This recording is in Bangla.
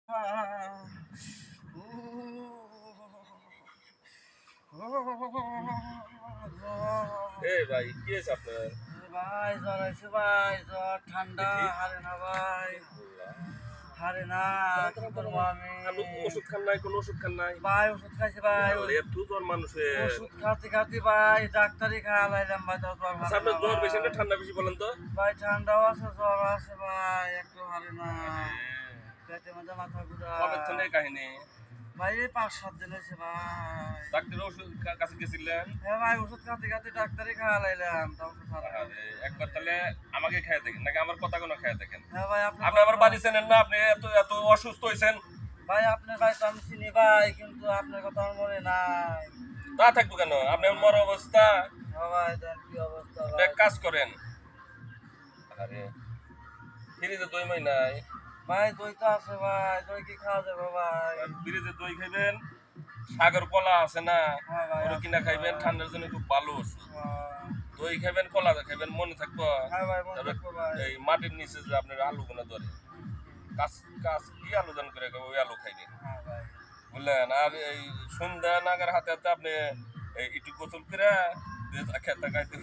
ভাই কি আছে আপনার? ভাই জ্বর হয়েছে ভাই, জ্বর ঠান্ডা হারে না ভাই, হারে না। কি করবো আমি? ওষুধ খান নাই? কোনো ওষুধ খান নাই? ভাই ওষুধ খাইছে ভাই, এত জ্বর মানুষের। ওষুধ খাতে খাতে ভাই ডাক্তারি খাওয়া লাইলাম ভাই, তো জ্বর আচ্ছা, আপনার জ্বর বেশি না ঠান্ডা বেশি বলেন তো? ভাই ঠান্ডাও আছে জ্বর আছে ভাই, একটু হারে না। পেটের মধ্যে মাথা ঘুরা। কবে থেকে এই কাহিনী? ভাই এই 5-7 দিন হয়েছে ভাই। ডাক্তারের ওষুধ কাছে গেছিলেন? হ্যাঁ ভাই ওষুধ খাতে খাতে ডাক্তারি খাওয়া লাইলাম, তাও ওষুধ হারে না। একবার তাহলে আমাকে খেয়ে দেখেন, নাকি আমার কথা কোনো খেয়ে দেখেন। হ্যাঁ ভাই আপনি আমার বাড়ি চেনেন না? আপনি এত এত অসুস্থ হয়েছেন। ভাই আপনার ভাই তো আমি চিনি ভাই, কিন্তু আপনার কথা আমার মনে নাই। তা থাকবো কেন? আপনার মর অবস্থা। হ্যাঁ ভাই দেন কি অবস্থা আপনি ভাই। এক কাজ করেন, আরে ফ্রিজে দই মই নাই? ভাই দই তো আছে ভাই, দই কি খাওয়া যাবে ভাই? ফ্রিজে দই খাইবেন, সাগর কলা আছে না, হ্যাঁ ভাই ওরা আছে কিনা খাইবেন, ভাই। ঠান্ডার জন্য খুব ভালো ওষুধ। দই খাইবেন, কলা খাইবেন, মনে থাকবো। হ্যাঁ ভাই মনে তারপরে থাকবো ভাই। এই মাটির নিচে যে আপনার আলু গুলো ধরে, কাজ কাজ কি আলু দান করে খাবে, ওই আলু খাইবেন, হ্যাঁ ভাই। বুঝলেন? আর এই সন্ধ্যা নাগার হাতে হাতে আপনি একটু গোসল করে খেতে খাইতে